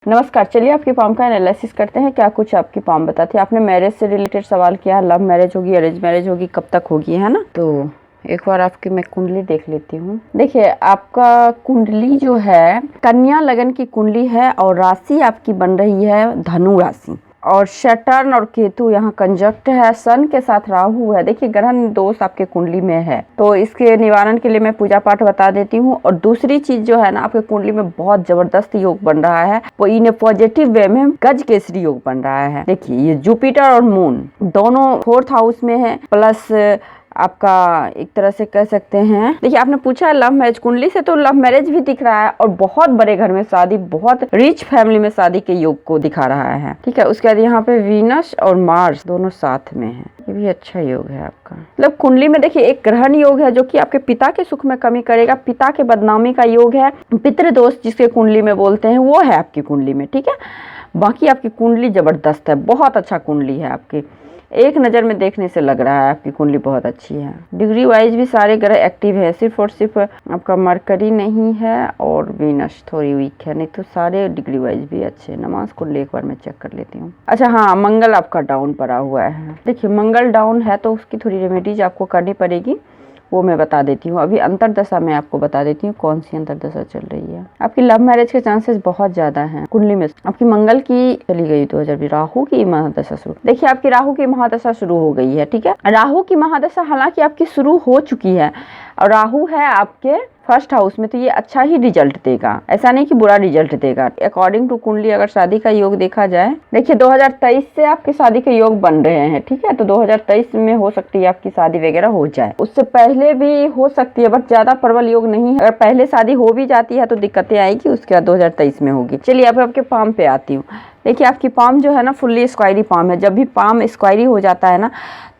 नमस्कार। चलिए आपकी पाम का एनालिसिस करते हैं। क्या कुछ आपकी पाम बताती है। आपने मैरिज से रिलेटेड सवाल किया, लव मैरिज होगी, अरेंज मैरिज होगी, कब तक होगी, है ना। तो एक बार आपकी मैं कुंडली देख लेती हूँ। देखिए आपका कुंडली जो है कन्या लगन की कुंडली है और राशि आपकी बन रही है धनु राशि, और सैटर्न और केतु यहाँ कंजक्ट है, सन के साथ राहु है। देखिए ग्रहण दोष आपके कुंडली में है, तो इसके निवारण के लिए मैं पूजा पाठ बता देती हूँ। और दूसरी चीज जो है ना, आपके कुंडली में बहुत जबरदस्त योग बन रहा है, वो इन पॉजिटिव वे में गज केसरी योग बन रहा है। देखिए ये जुपिटर और मून दोनों 4th हाउस में है, प्लस आपका एक तरह से कह सकते हैं। देखिए आपने पूछा लव मैरिज, कुंडली से तो लव मैरिज भी दिख रहा है और बहुत बड़े घर में शादी, बहुत रिच फैमिली में शादी के योग को दिखा रहा है। ठीक है, उसके बाद यहाँ पे वीनस और मार्स दोनों साथ में है, ये भी अच्छा योग है आपका। मतलब कुंडली में देखिए एक ग्रहण योग है जो कि आपके पिता के सुख में कमी करेगा, पिता के बदनामी का योग है, पितृदोष जिसके कुंडली में बोलते हैं वो है आपकी कुंडली में। ठीक है, बाकी आपकी कुंडली जबरदस्त है, बहुत अच्छा कुंडली है आपकी। एक नज़र में देखने से लग रहा है आपकी कुंडली बहुत अच्छी है। डिग्री वाइज भी सारे ग्रह एक्टिव है, सिर्फ और सिर्फ आपका मरकरी नहीं है और वीनस थोड़ी वीक है, नहीं तो सारे डिग्री वाइज भी अच्छे। नमाज कुंडली एक बार मैं चेक कर लेती हूँ। अच्छा हाँ, मंगल आपका डाउन पड़ा हुआ है। देखिए मंगल डाउन है तो उसकी थोड़ी रेमेडीज आपको करनी पड़ेगी, वो मैं बता देती हूँ। अभी अंतरदशा में आपको बता देती हूँ कौन सी अंतरदशा चल रही है। आपकी लव मैरिज के चांसेस बहुत ज्यादा हैं कुंडली में। आपकी मंगल की चली गई 2020, राहु की महादशा शुरू। देखिए आपकी राहु की महादशा शुरू हो गई है। ठीक है, राहु की महादशा हालांकि आपकी शुरू हो चुकी है और राहु है आपके 1st हाउस में, तो ये अच्छा ही रिजल्ट देगा, ऐसा नहीं कि बुरा रिजल्ट देगा। अकॉर्डिंग टू कुंडली अगर शादी का योग देखा जाए, देखिए 2023 से आपके शादी के योग बन रहे हैं। ठीक है, तो 2023 में हो सकती है आपकी शादी वगैरह हो जाए, उससे पहले भी हो सकती है, बट ज्यादा प्रबल योग नहीं है। अगर पहले शादी हो भी जाती है तो दिक्कतें आएगी, उसके बाद 2023 में होगी। चलिए अब आपके पाम पे आती हूँ। देखिए आपकी पाम जो है ना फुल्ली स्क्वायरी पाम है। जब भी पाम स्क्वायरी हो जाता है ना,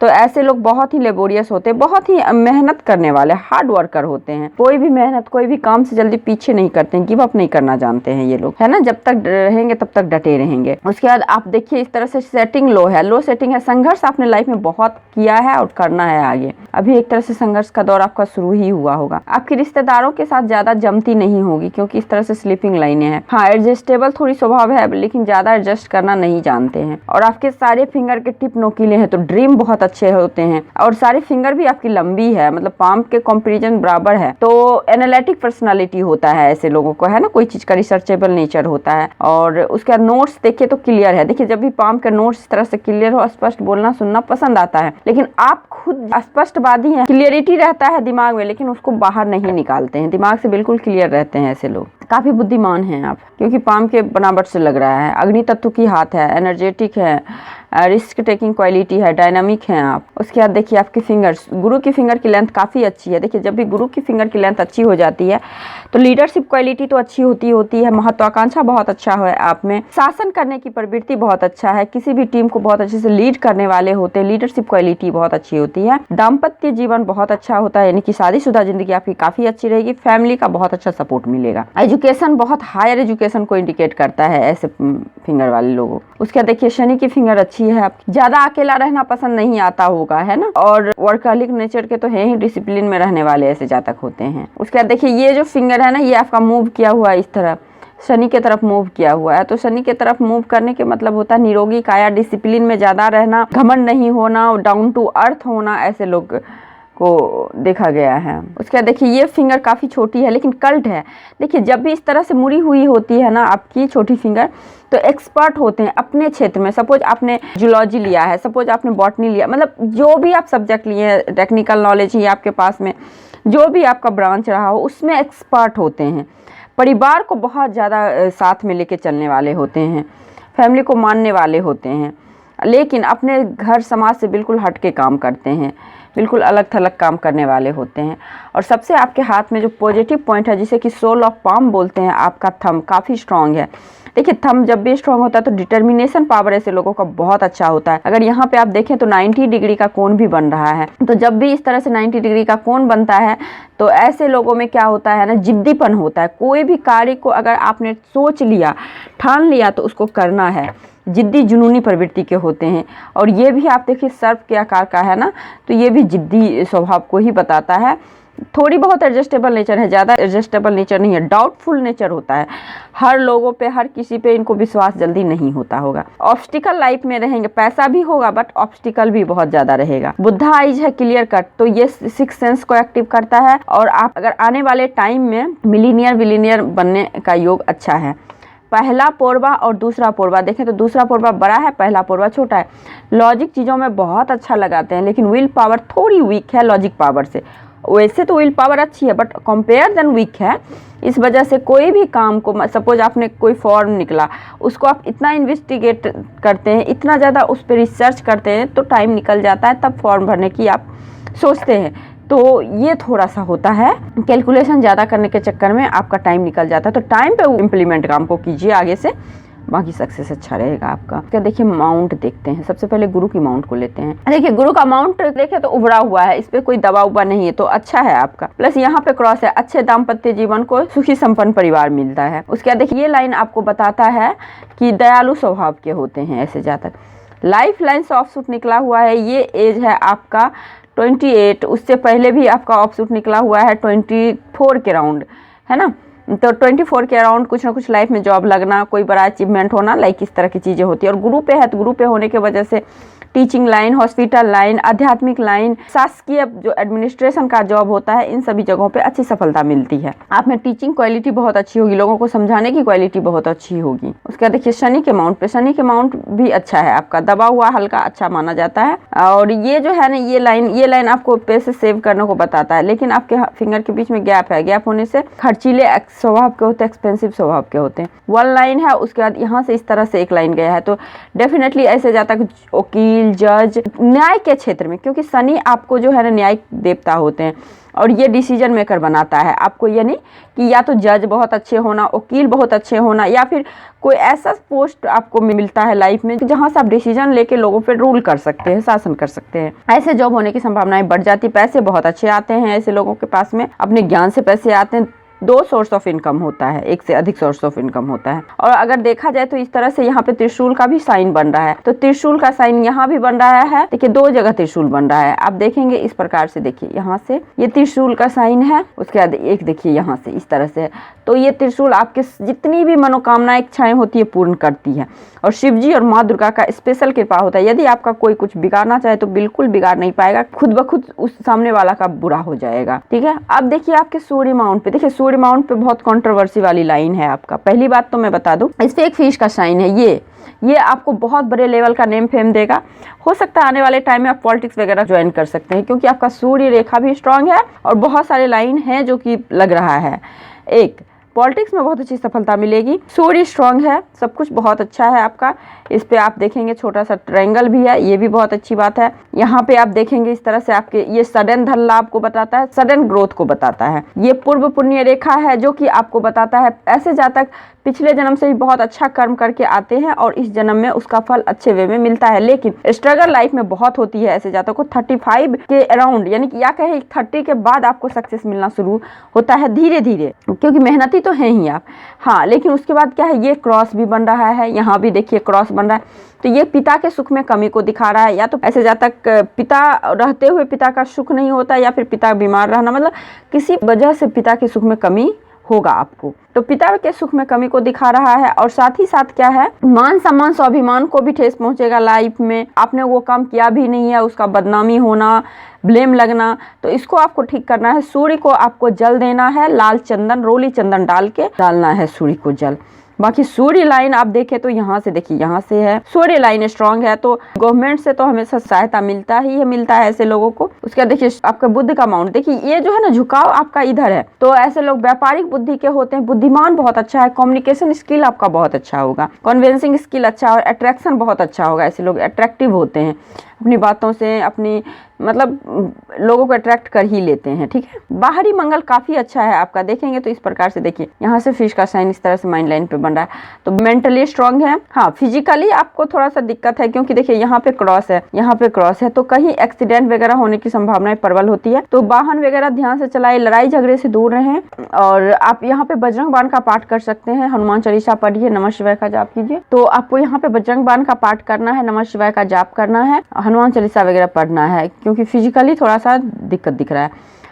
तो ऐसे लोग बहुत ही लेबोरियस होते हैं, बहुत ही मेहनत करने वाले, हार्ड वर्कर होते हैं। कोई भी मेहनत, कोई भी काम से जल्दी पीछे नहीं करते हैं, गिव अप नहीं करना जानते हैं ये लोग, है ना। जब तक रहेंगे तब तक डटे रहेंगे। उसके बाद आप देखिए इस तरह से सेटिंग लो है, लो सेटिंग है। संघर्ष आपने लाइफ में बहुत किया है और करना है आगे। अभी एक तरह से संघर्ष का दौर आपका शुरू ही हुआ होगा। आपकी रिश्तेदारों के साथ ज्यादा जमती नहीं होगी, क्योंकि इस तरह से स्लीपिंग लाइनें हैं। हाँ, एडजस्टेबल थोड़ी स्वभाव है, लेकिन ज्यादा एडजस्ट करना नहीं जानते हैं। और आपके सारे फिंगर के टिप नोकीले हैं, तो ड्रीम बहुत अच्छे होते हैं। और सारी फिंगर भी आपकी लंबी है, मतलब पाम के कंपैरिजन बराबर है। तो एनालिटिक पर्सनालिटी होता है ऐसे लोगों को, है ना, कोई चीज का रिसर्चेबल नेचर होता है। और उसके बाद नोट्स देखिए तो क्लियर है। देखिए जब भी पाम के नोट्स इस तरह से क्लियर हो, स्पष्ट बोलना सुनना पसंद आता है। लेकिन आप खुद स्पष्टवादी हैं, क्लियरिटी रहता है दिमाग में, लेकिन उसको बाहर नहीं निकालते हैं। दिमाग से बिल्कुल क्लियर रहते हैं ऐसे लोग। काफी बुद्धिमान हैं आप, क्योंकि पाम के बनावट से लग रहा है। अग्नि तत्व की हाथ है, एनर्जेटिक है, रिस्क टेकिंग क्वालिटी है, डायनामिक हैं आप। उसके बाद देखिए आपकी फिंगर्स, गुरु की फिंगर की लेंथ काफ़ी अच्छी है। देखिए जब भी गुरु की फिंगर की लेंथ अच्छी हो जाती है तो लीडरशिप क्वालिटी तो अच्छी होती है, महत्वाकांक्षा बहुत अच्छा है आप में, शासन करने की प्रवृत्ति बहुत अच्छा है, किसी भी टीम को बहुत अच्छे से लीड करने वाले होते हैं, लीडरशिप क्वालिटी बहुत अच्छी होती है। दाम्पत्य जीवन बहुत अच्छा होता है, यानी कि शादीशुदा जिंदगी आपकी काफ़ी अच्छी रहेगी। फैमिली का बहुत अच्छा सपोर्ट मिलेगा। एजुकेशन बहुत हायर एजुकेशन को इंडिकेट करता है ऐसे फिंगर वाले लोगों। उसके बाद देखिए शनि की फिंगर अच्छी है। आपकी ज्यादा अकेला रहना पसंद नहीं आता होगा, है ना। और वर्कहॉलिक नेचर के तो है ही, डिसिप्लिन में रहने वाले ऐसे जातक होते हैं। उसके बाद देखिए ये जो फिंगर है ना, ये आपका मूव किया हुआ है इस तरफ, शनि के तरफ मूव किया हुआ है। तो शनि के तरफ मूव करने के मतलब होता है निरोगी काया, डिसिप्लिन में ज्यादा रहना, घमंड नहीं होना, डाउन टू अर्थ होना, ऐसे लोग को देखा गया है। उसके बाद देखिए ये फिंगर काफ़ी छोटी है लेकिन कल्ट है। देखिए जब भी इस तरह से मुड़ी हुई होती है ना आपकी छोटी फिंगर, तो एक्सपर्ट होते हैं अपने क्षेत्र में। सपोज आपने जूलॉजी लिया है, सपोज आपने बॉटनी लिया, मतलब जो भी आप सब्जेक्ट लिए हैं, टेक्निकल नॉलेज ही आपके पास में, जो भी आपका ब्रांच रहा हो उसमें एक्सपर्ट होते हैं। परिवार को बहुत ज़्यादा साथ में लेके चलने वाले होते हैं, फैमिली को मानने वाले होते हैं, लेकिन अपने घर समाज से बिल्कुल हट के काम करते हैं, बिल्कुल अलग थलग काम करने वाले होते हैं। और सबसे आपके हाथ में जो पॉजिटिव पॉइंट है, जिसे कि सोल ऑफ पाम बोलते हैं, आपका थंब काफ़ी स्ट्रांग है। देखिए थंब जब भी स्ट्रांग होता है तो डिटर्मिनेशन पावर ऐसे लोगों का बहुत अच्छा होता है। अगर यहाँ पे आप देखें तो 90 डिग्री का कोण भी बन रहा है। तो जब भी इस तरह से 90 डिग्री का कोण बनता है तो ऐसे लोगों में क्या होता है ना, जिद्दीपन होता है। कोई भी कार्य को अगर आपने सोच लिया, ठान लिया, तो उसको करना है। जिद्दी जुनूनी प्रवृत्ति के होते हैं। और ये भी आप देखिए सर्प के आकार का है ना, तो ये भी जिद्दी स्वभाव को ही बताता है। थोड़ी बहुत एडजस्टेबल नेचर है, ज़्यादा एडजस्टेबल नेचर नहीं है, डाउटफुल नेचर होता है। हर लोगों पे, हर किसी पे इनको विश्वास जल्दी नहीं होता होगा। ऑब्स्टिकल लाइफ में रहेंगे, पैसा भी होगा बट ऑब्स्टिकल भी बहुत ज़्यादा रहेगा। बुद्धा आइज है क्लियर कट, तो ये सिक्स सेंस को एक्टिव करता है और आप अगर आने वाले टाइम में मिलीनियर विलीनियर बनने का योग अच्छा है। पहला पोरवा और दूसरा पोरवा देखें तो दूसरा पोरवा बड़ा है, पहला पोरवा छोटा है। लॉजिक चीज़ों में बहुत अच्छा लगाते हैं, लेकिन विल पावर थोड़ी वीक है लॉजिक पावर से। वैसे तो विल पावर अच्छी है बट कंपेयर देन वीक है। इस वजह से कोई भी काम को, सपोज आपने कोई फॉर्म निकला, उसको आप इतना इन्वेस्टिगेट करते हैं, इतना ज़्यादा उस पर रिसर्च करते हैं, तो टाइम निकल जाता है, तब फॉर्म भरने की आप सोचते हैं। तो ये थोड़ा सा होता है, कैलकुलेशन ज़्यादा करने के चक्कर में आपका टाइम निकल जाता है। तो टाइम पे इम्प्लीमेंट काम को कीजिए आगे से, बाकी सक्सेस अच्छा रहेगा आपका। क्या देखिए माउंट देखते हैं, सबसे पहले गुरु की माउंट को लेते हैं। देखिए गुरु का माउंट देखे तो उभरा हुआ है, इस पे कोई दबा उबा नहीं है, तो अच्छा है आपका। प्लस यहाँ पे क्रॉस है, अच्छे दाम्पत्य जीवन को, सुखी संपन्न परिवार मिलता है। उसके बाद देखिए ये लाइन आपको बताता है कि दयालु स्वभाव के होते हैं ऐसे जातक। लाइफ लाइन से ऑफ सूट निकला हुआ है, ये एज है आपका 28, उससे पहले भी आपका ऑफ सूट निकला हुआ है 24 के राउंड, है ना। तो 24 के अराउंड कुछ ना कुछ लाइफ में जॉब लगना, कोई बड़ा अचीवमेंट होना, लाइक इस तरह की चीज़ें होती है। और गुरु पे है तो गुरु पे होने की वजह से टीचिंग लाइन, हॉस्पिटल लाइन, आध्यात्मिक लाइन, शासकीय जो एडमिनिस्ट्रेशन का जॉब होता है, इन सभी जगहों पे अच्छी सफलता मिलती है। आप में टीचिंग क्वालिटी बहुत अच्छी होगी, लोगों को समझाने की क्वालिटी बहुत अच्छी होगी। उसके बाद देखिए शनि के माउंट पे, शनि के माउंट भी अच्छा है आपका, दबा हुआ हल्का अच्छा माना जाता है। और ये जो है ना ये लाइन आपको पैसे सेव करने को बताता है, लेकिन आपके फिंगर के बीच में गैप है, गैप होने से खर्चीले स्वभाव के होते हैं, एक्सपेंसिव स्वभाव के होते हैं। 1 लाइन है, उसके बाद यहाँ से इस तरह से एक लाइन गया है, तो डेफिनेटली ऐसे जाता है वकील, जज, न्याय के क्षेत्र में, क्योंकि शनि आपको जो है ना न्यायिक देवता होते हैं और ये डिसीजन मेकर बनाता है आपको। यानी कि या तो जज बहुत अच्छे होना, वकील बहुत अच्छे होना, या फिर कोई ऐसा पोस्ट आपको मिलता है लाइफ में जहां से आप डिसीजन लेके लोगों पे रूल कर सकते हैं, शासन कर सकते हैं। ऐसे जॉब होने की संभावनाएं बढ़ जाती, पैसे बहुत अच्छे आते हैं ऐसे लोगों के पास में, अपने ज्ञान से पैसे आते हैं। 2 सोर्स ऑफ इनकम होता है, एक से अधिक सोर्स ऑफ इनकम होता है। और अगर देखा जाए तो इस तरह से यहाँ पे त्रिशूल का भी साइन बन रहा है, तो त्रिशूल का साइन यहाँ भी बन रहा है। देखिए 2 जगह त्रिशूल बन रहा है, आप देखेंगे इस प्रकार से। देखिए यहाँ से ये त्रिशूल का साइन है, उसके बाद एक देखिए यहाँ से इस तरह से। तो ये त्रिशूल आपके जितनी भी मनोकामना इच्छाएं होती है पूर्ण करती है। और शिव जी और माँ दुर्गा का स्पेशल कृपा होता है। यदि आपका कोई कुछ बिगाड़ना चाहे तो बिल्कुल बिगाड़ नहीं पाएगा, खुद ब खुद उस सामने वाला का बुरा हो जाएगा। ठीक है, अब देखिए आपके सूर्य माउंट पे, देखिए सूर्य माउंट पे बहुत कंट्रोवर्सी वाली लाइन है आपका। पहली बात तो मैं बता दूं, इस पे एक फिश का साइन है, ये आपको बहुत बड़े लेवल का नेम फेम देगा। हो सकता है आने वाले टाइम में आप पॉलिटिक्स वगैरह ज्वाइन कर सकते हैं, क्योंकि आपका सूर्य रेखा भी स्ट्रांग है और बहुत सारे लाइन है जो कि लग रहा है। एक पॉलिटिक्स में बहुत अच्छी सफलता मिलेगी, सूर्य स्ट्रांग है, सब कुछ बहुत अच्छा है आपका। इस पे आप देखेंगे छोटा सा ट्रायंगल भी है, ये भी बहुत अच्छी बात है। यहाँ पे आप देखेंगे इस तरह से आपके ये सडन धन लाभ को बताता है, सडन ग्रोथ को बताता है। ये पूर्व पुण्य रेखा है जो कि आपको बताता है ऐसे जातक पिछले जन्म से भी बहुत अच्छा कर्म करके आते हैं और इस जन्म में उसका फल अच्छे वे में मिलता है, लेकिन स्ट्रगल लाइफ में बहुत होती है ऐसे जातकों को। 35 के अराउंड, यानी कि या कहे 30 के बाद आपको सक्सेस मिलना शुरू होता है धीरे धीरे, क्योंकि मेहनती तो हैं ही आप। हाँ, लेकिन उसके बाद क्या है, ये क्रॉस भी बन रहा है, यहाँ भी देखिए क्रॉस बन रहा है, तो ये पिता के सुख में कमी को दिखा रहा है। या तो ऐसे जातक पिता रहते हुए पिता का सुख नहीं होता, या फिर पिता बीमार रहना, मतलब किसी वजह से पिता के सुख में कमी होगा आपको, तो पिता के सुख में कमी को दिखा रहा है। और साथ ही साथ क्या है, मान सम्मान स्वाभिमान को भी ठेस पहुंचेगा लाइफ में। आपने वो काम किया भी नहीं है, उसका बदनामी होना, ब्लेम लगना, तो इसको आपको ठीक करना है। सूर्य को आपको जल देना है, लाल चंदन, रोली चंदन डाल के डालना है सूर्य को जल। बाकी सूर्य लाइन आप देखें तो यहाँ से देखिए, यहाँ से है सूर्य लाइन स्ट्रांग है, तो गवर्नमेंट से तो हमेशा सहायता मिलता है ऐसे लोगों को। उसके बाद देखिए आपका बुद्ध का माउंट, देखिए ये जो है ना झुकाव आपका इधर है, तो ऐसे लोग व्यापारिक बुद्धि के होते हैं, बुद्धिमान बहुत अच्छा है, कम्युनिकेशन स्किल आपका बहुत अच्छा होगा, कन्विंसिंग स्किल अच्छा और अट्रैक्शन बहुत अच्छा होगा। ऐसे लोग अट्रैक्टिव होते हैं, अपनी बातों से अपनी मतलब लोगों को अट्रैक्ट कर ही लेते हैं। ठीक है, बाहरी मंगल काफी अच्छा है आपका, देखेंगे तो इस प्रकार से देखिए यहाँ से फिश का साइन इस तरह से माइंड लाइन पे बन रहा है, तो मेंटली स्ट्रांग है। हाँ, फिजिकली आपको थोड़ा सा दिक्कत है, क्योंकि देखिए यहाँ पे क्रॉस है, यहाँ पे क्रॉस है, तो कहीं एक्सीडेंट वगैरह होने की संभावनाएं प्रबल होती है, तो वाहन वगैरह ध्यान से चलाए, लड़ाई झगड़े से दूर रहें। और आप यहाँ पे बजरंग बाण का पाठ कर सकते हैं, हनुमान चालीसा पढ़िए, नमः शिवाय का जाप कीजिए। तो आपको यहाँ पे बजरंग बाण का पाठ करना है, नमः शिवाय का जाप करना है, हनुमान चालीसा वगैरह पढ़ना है, क्योंकि फिजिकली थोड़ा सा दिक्कत दिख रहा है।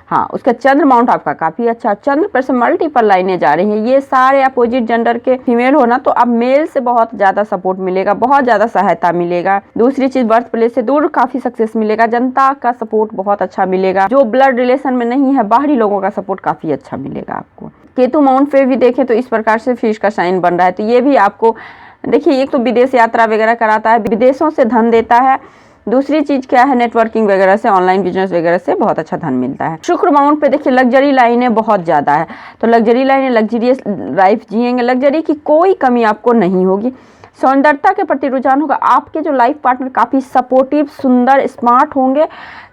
हाँ, उसका चंद्र माउंट आपका काफी अच्छा, चंद्र पर से मल्टीपल लाइनें जा रही हैं, ये सारे अपोजिट जेंडर के फीमेल हो ना, तो अब मेल से बहुत ज्यादा सपोर्ट मिलेगा, बहुत ज्यादा सहायता मिलेगा। दूसरी चीज, बर्थ प्लेस से दूर काफी सक्सेस मिलेगा, जनता का सपोर्ट बहुत अच्छा मिलेगा, जो ब्लड रिलेशन में नहीं है बाहरी लोगों का सपोर्ट काफी अच्छा मिलेगा आपको। केतु माउंट पे भी देखें तो इस प्रकार से फिश का साइन बन रहा है, तो ये भी आपको देखिए, एक तो विदेश यात्रा वगैरह कराता है, विदेशों से धन देता है। दूसरी चीज क्या है, नेटवर्किंग वगैरह से, ऑनलाइन बिजनेस वगैरह से बहुत अच्छा धन मिलता है। शुक्र माउंट पे देखिए लग्जरी लाइनें बहुत ज्यादा है, तो लग्जरी लाइनें, लग्जरियस लाइफ जिएंगे, लग्जरी की कोई कमी आपको नहीं होगी। सौंदर्यता के प्रति रुझान होगा, आपके जो लाइफ पार्टनर काफी सपोर्टिव, सुंदर, स्मार्ट होंगे,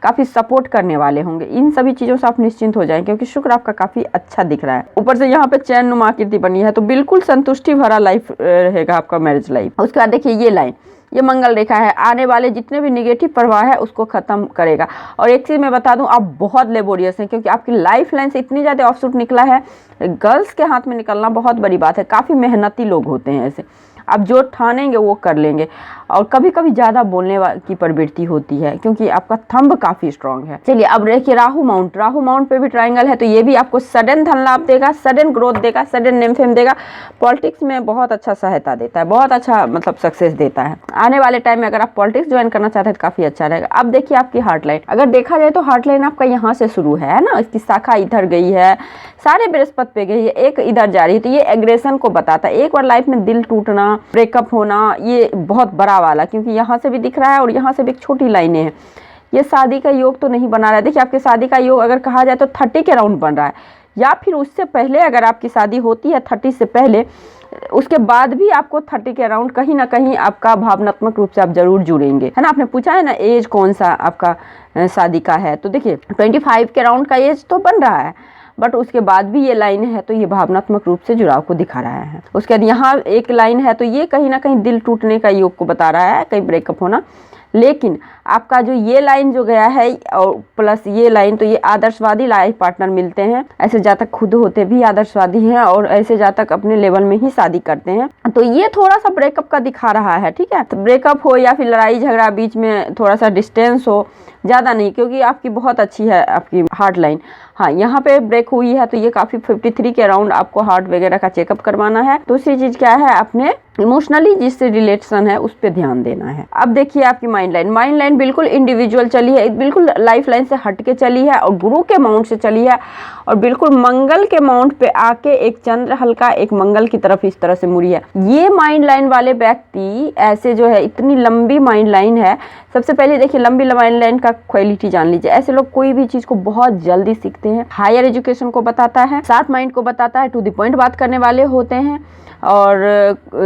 काफी सपोर्ट करने वाले होंगे। इन सभी चीजों से आप निश्चिंत हो जाएं, क्योंकि शुक्र आपका काफी अच्छा दिख रहा है। ऊपर से यहाँ पे चैन नुमा आकृति बनी है, तो बिल्कुल संतुष्टि भरा लाइफ रहेगा आपका मैरिज लाइफ। उसके बाद देखिए ये लाइन, ये मंगल रेखा है, आने वाले जितने भी निगेटिव प्रभाव है उसको खत्म करेगा। और एक चीज मैं बता दूं, आप बहुत लेबोरियस हैं, क्योंकि आपकी लाइफ लाइन से इतनी ज्यादा ऑफशूट निकला है, गर्ल्स के हाथ में निकलना बहुत बड़ी बात है, काफी मेहनती लोग होते हैं ऐसे, आप जो ठानेंगे वो कर लेंगे। और कभी कभी ज्यादा बोलने की प्रवृत्ति होती है, क्योंकि आपका थंब काफी स्ट्रांग है। चलिए अब देखिए राहु माउंट, राहु माउंट पे भी ट्रायंगल है, तो ये भी आपको सडन धन लाभ देगा, सडन ग्रोथ देगा, सडन नेम फेम देगा, पॉलिटिक्स में बहुत अच्छा सहायता देता है, बहुत अच्छा मतलब सक्सेस देता है। आने वाले टाइम में अगर आप पॉलिटिक्स ज्वाइन करना चाहते हैं तो काफी अच्छा रहेगा। अब देखिए आपकी हार्ट लाइन, अगर देखा जाए तो हार्ट लाइन आपका यहाँ से शुरू है ना, इसकी शाखा इधर गई है, सारे बृहस्पति पे गई है, एक इधर जा रही है, तो ये एग्रेशन को बताता है। एक बार लाइफ में दिल टूटना, ब्रेकअप होना, ये बहुत बड़ा वाला, क्योंकि यहाँ से भी दिख रहा है और यहाँ से भी एक छोटी लाइनें हैं। ये शादी का योग तो नहीं बना रहा है। देखिए आपके शादी का योग अगर कहा जाए तो 30 के राउंड बन रहा है, या फिर उससे पहले अगर आपकी शादी होती है 30 से पहले, उसके बाद भी आपको 30 के अराउंड कहीं ना कहीं आपका भावनात्मक रूप से आप जरूर जुड़ेंगे, है ना। आपने पूछा है ना एज कौन सा आपका शादी का है, तो देखिए 25 के अराउंड का एज तो बन रहा है, बट उसके बाद भी ये लाइन है, तो ये भावनात्मक रूप से जुड़ाव को दिखा रहा है। उसके बाद यहाँ एक लाइन है, तो ये कहीं ना कहीं दिल टूटने का योग को बता रहा है, कहीं ब्रेकअप होना। लेकिन आपका जो ये लाइन जो गया है और प्लस ये लाइन, तो ये आदर्शवादी लाइफ पार्टनर मिलते हैं। ऐसे जातक खुद होते भी आदर्शवादी हैं और ऐसे जातक अपने लेवल में ही शादी करते हैं। तो ये थोड़ा सा ब्रेकअप का दिखा रहा है, ठीक है। तो ब्रेकअप हो या फिर लड़ाई झगड़ा, बीच में थोड़ा सा डिस्टेंस हो, ज़्यादा नहीं, क्योंकि आपकी बहुत अच्छी है आपकी हार्ट लाइन। हाँ, यहाँ पे ब्रेक हुई है, तो ये काफ़ी 53 के अराउंड आपको हार्ट वगैरह का चेकअप करवाना है। दूसरी चीज़ क्या है, अपने इमोशनली जिससे रिलेशन है उस पर ध्यान देना है। अब देखिए आपकी माइंड लाइन, माइंड लाइन बिल्कुल इंडिविजुअल चली है, बिल्कुल लाइफ लाइन से हट के चली है और गुरु के माउंट से चली है और बिल्कुल मंगल के माउंट पे आके एक चंद्र हल्का एक मंगल की तरफ इस तरह से मुड़ी है। ये माइंड लाइन वाले व्यक्ति ऐसे जो है, इतनी लंबी माइंड लाइन है। सबसे पहले देखिए लंबी माइंड लाइन का क्वालिटी जान लीजिए। ऐसे लोग कोई भी चीज को बहुत जल्दी सीखते हैं, हायर एजुकेशन को बताता है, शार्प माइंड को बताता है, टू द पॉइंट बात करने वाले होते हैं और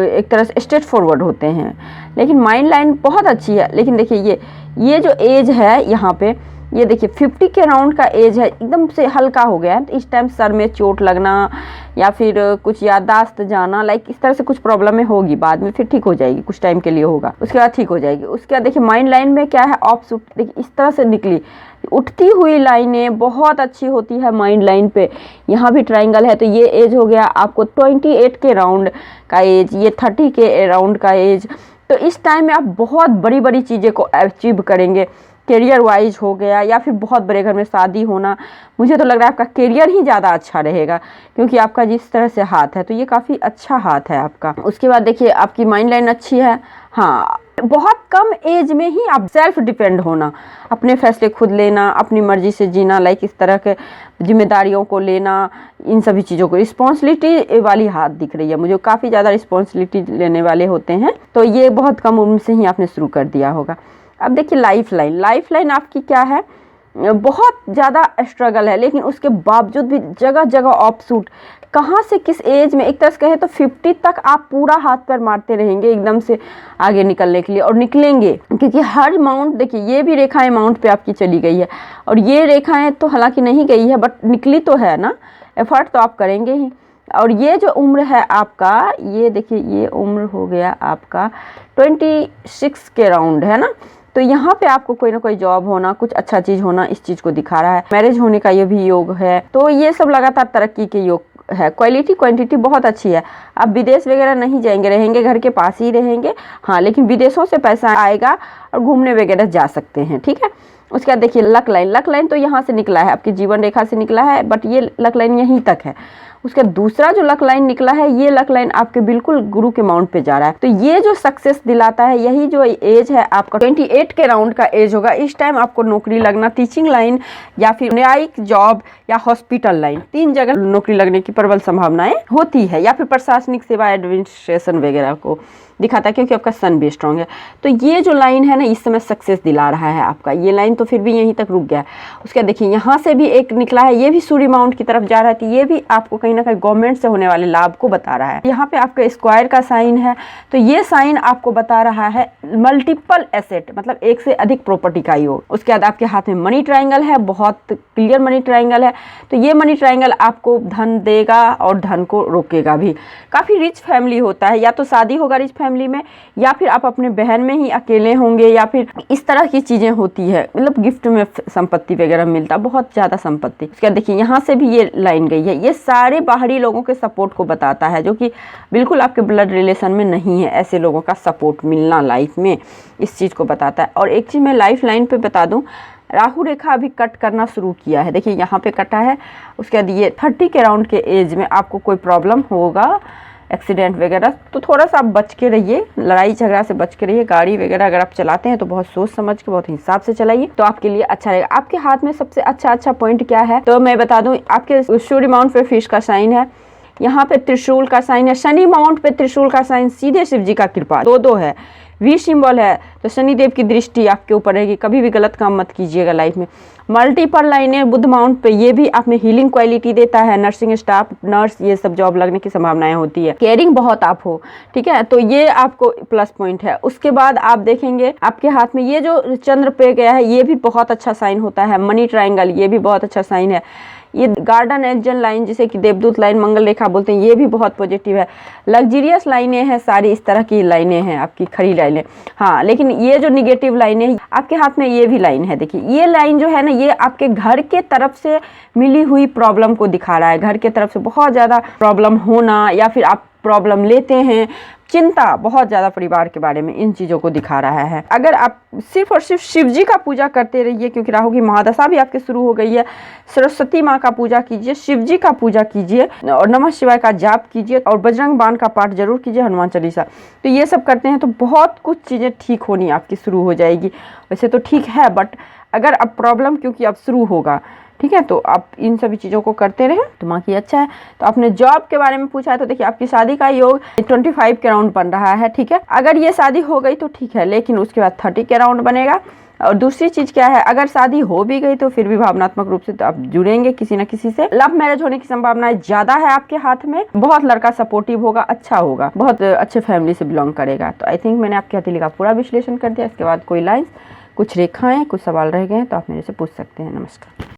एक तरह से स्ट्रेट फॉरवर्ड होते हैं। लेकिन माइंड लाइन बहुत अच्छी है। लेकिन देखिए ये जो एज है यहाँ पे, ये देखिए 50 के राउंड का एज है, एकदम से हल्का हो गया है। तो इस टाइम सर में चोट लगना या फिर कुछ याददाश्त जाना, लाइक इस तरह से कुछ प्रॉब्लम होगी, बाद में फिर ठीक हो जाएगी, कुछ टाइम के लिए होगा, उसके बाद ठीक हो जाएगी। उसके बाद देखिए माइंड लाइन में क्या है, ऑफ शूट, देखिए इस तरह से निकली, उठती हुई लाइनें बहुत अच्छी होती है माइंड लाइन पे। यहाँ भी ट्रायंगल है, तो ये एज हो गया आपको 28 के राउंड का एज, ये 30 के राउंड का एज। तो इस टाइम में आप बहुत बड़ी बड़ी चीज़ें को अचीव करेंगे, करियर वाइज हो गया या फिर बहुत बड़े घर में शादी होना। मुझे तो लग रहा है आपका करियर ही ज़्यादा अच्छा रहेगा, क्योंकि आपका जिस तरह से हाथ है, तो ये काफ़ी अच्छा हाथ है आपका। उसके बाद देखिए आपकी माइंड लाइन अच्छी है। हाँ, बहुत कम एज में ही आप सेल्फ डिपेंड होना, अपने फैसले खुद लेना, अपनी मर्जी से जीना, लाइक इस तरह के जिम्मेदारियों को लेना, इन सभी चीज़ों को, रिस्पॉन्सिबिलिटी वाली हाथ दिख रही है मुझे, काफ़ी ज़्यादा रिस्पॉन्सिबिलिटी लेने वाले होते हैं। तो ये बहुत कम उम्र से ही आपने शुरू कर दिया होगा। अब देखिए लाइफ लाइन आपकी क्या है, बहुत ज़्यादा स्ट्रगल है, लेकिन उसके बावजूद भी जगह जगह ऑफ शूट, कहाँ से किस एज में, एक तरह से कहे तो 50 तक आप पूरा हाथ पैर मारते रहेंगे एकदम से आगे निकलने के लिए, और निकलेंगे। क्योंकि हर माउंट देखिए, ये भी रेखाएं माउंट पे आपकी चली गई है और ये रेखाएं तो हालांकि नहीं गई है, बट निकली तो है ना, एफर्ट तो आप करेंगे ही। और ये जो उम्र है आपका, ये देखिए ये उम्र हो गया आपका 26 के राउंड, है ना। तो यहाँ पे आपको कोई ना कोई जॉब होना, कुछ अच्छा चीज़ होना, इस चीज़ को दिखा रहा है। मैरिज होने का ये भी योग है। तो ये सब लगातार तरक्की के योग है। क्वालिटी क्वांटिटी बहुत अच्छी है। आप विदेश वगैरह नहीं जाएंगे, रहेंगे घर के पास ही रहेंगे। हाँ, लेकिन विदेशों से पैसा आएगा और घूमने वगैरह जा सकते हैं, ठीक है। उसके बाद देखिए लक लाइन तो यहाँ से निकला है, आपकी जीवन रेखा से निकला है, बट ये लक लाइन यहीं तक है। उसका दूसरा जो लक लाइन निकला है, ये लक लाइन आपके बिल्कुल गुरु के माउंट पे जा रहा है। तो ये जो सक्सेस दिलाता है, यही जो एज है आपका 28 के राउंड का एज होगा। इस टाइम आपको नौकरी लगना, टीचिंग लाइन या फिर न्यायिक जॉब या हॉस्पिटल लाइन, 3 जगह नौकरी लगने की प्रबल संभावनाएं होती है, या फिर प्रशासनिक सेवा, एडमिनिस्ट्रेशन वगैरह को दिखाता है, क्योंकि आपका सन भी स्ट्रॉन्ग है। तो ये जो लाइन है ना, इस समय सक्सेस दिला रहा है आपका। ये लाइन तो फिर भी यहीं तक रुक गया। उसके देखिए यहाँ से भी एक निकला है, ये भी सूर्य माउंट की तरफ जा रहा है। तो ये भी आपको कहीं ना कहीं गवर्नमेंट से होने वाले लाभ को बता रहा है। यहाँ पे आपका स्क्वायर का साइन है, तो ये साइन आपको बता रहा है मल्टीपल एसेट, मतलब एक से अधिक प्रॉपर्टी का योग। उसके बाद आपके हाथ में मनी ट्रायंगल है, बहुत क्लियर मनी ट्रायंगल है। तो ये मनी ट्रायंगल आपको धन देगा और धन को रोकेगा भी। काफ़ी रिच फैमिली होता है, या तो शादी होगा रिच फैमिली में, या फिर आप अपने बहन में ही अकेले होंगे, या फिर इस तरह की चीज़ें होती है, मतलब गिफ्ट में संपत्ति वगैरह मिलता, बहुत ज़्यादा संपत्ति। उसके देखिए यहाँ से भी ये लाइन गई है। ये सारे बाहरी लोगों के सपोर्ट को बताता है, जो कि बिल्कुल आपके ब्लड रिलेशन में नहीं है। ऐसे लोगों का सपोर्ट मिलना लाइफ में इस चीज़ को बताता है। और एक चीज़ मैं लाइफ लाइन पे बता दूं, राहु रेखा अभी कट करना शुरू किया है। देखिए यहाँ पे कटा है। उसके बाद ये 30 के राउंड के एज में आपको कोई प्रॉब्लम होगा, एक्सीडेंट वगैरह, तो थोड़ा सा आप बच के रहिए, लड़ाई झगड़ा से बच के रहिए। गाड़ी वगैरह अगर आप चलाते हैं तो बहुत सोच समझ के, बहुत हिसाब से चलाइए, तो आपके लिए अच्छा रहेगा। आपके हाथ में सबसे अच्छा पॉइंट क्या है, तो मैं बता दूं, आपके सूर्य माउंट पे फिश का साइन है, यहाँ पे त्रिशूल का साइन है, शनि माउंट पे त्रिशूल का साइन, सीधे शिव जी का कृपा, दो है, वी सिंबल है, तो शनिदेव की दृष्टि आपके ऊपर रहेगी। कभी भी गलत काम मत कीजिएगा लाइफ में। मल्टीपल लाइनें बुध माउंट पे, ये भी आप में हीलिंग क्वालिटी देता है। नर्सिंग स्टाफ, नर्स, ये सब जॉब लगने की संभावनाएं होती है। केयरिंग बहुत आप हो, ठीक है, तो ये आपको प्लस पॉइंट है। उसके बाद आप देखेंगे आपके हाथ में ये जो चंद्र पे गया है, ये भी बहुत अच्छा साइन होता है। मनी ट्रायंगल, ये भी बहुत अच्छा साइन है। ये गार्डन एंजल लाइन, जिसे कि देवदूत लाइन, मंगल रेखा बोलते हैं, ये भी बहुत पॉजिटिव है। लग्जरियस लाइनें हैं सारी, इस तरह की लाइनें हैं आपकी, खड़ी लाइनें। हाँ, लेकिन ये जो निगेटिव लाइनें हैं आपके हाथ में, ये भी लाइन है। देखिए ये लाइन जो है ना, ये आपके घर के तरफ से मिली हुई प्रॉब्लम को दिखा रहा है। घर के तरफ से बहुत ज़्यादा प्रॉब्लम होना, या फिर आप प्रॉब्लम लेते हैं, चिंता बहुत ज़्यादा परिवार के बारे में, इन चीज़ों को दिखा रहा है। अगर आप सिर्फ और सिर्फ शिव जी का पूजा करते रहिए, क्योंकि राहु की महादशा भी आपके शुरू हो गई है। सरस्वती माँ का पूजा कीजिए, शिव जी का पूजा कीजिए, और नमः शिवाय का जाप कीजिए, और बजरंग बाण का पाठ जरूर कीजिए, हनुमान चालीसा। तो ये सब करते हैं तो बहुत कुछ चीज़ें ठीक होनी आपकी शुरू हो जाएगी। वैसे तो ठीक है, बट अगर अब प्रॉब्लम, क्योंकि अब शुरू होगा, ठीक है, तो आप इन सभी चीज़ों को करते रहें तो बाकी अच्छा है। तो आपने जॉब के बारे में पूछा है, तो देखिए आपकी शादी का योग 25 के राउंड बन रहा है, ठीक है। अगर ये शादी हो गई तो ठीक है, लेकिन उसके बाद 30 के राउंड बनेगा। और दूसरी चीज़ क्या है, अगर शादी हो भी गई तो फिर भी भावनात्मक रूप से तो आप जुड़ेंगे किसी न किसी से। लव मैरिज होने की संभावनाएं ज़्यादा है आपके हाथ में। बहुत लड़का सपोर्टिव होगा, अच्छा होगा, बहुत अच्छे फैमिली से बिलोंग करेगा। तो आई थिंक मैंने आपके हथेली का पूरा विश्लेषण कर दिया। इसके बाद कोई लाइन्स, कुछ रेखाएँ, कुछ सवाल रह गए हैं तो आप मेरे से पूछ सकते हैं। नमस्कार।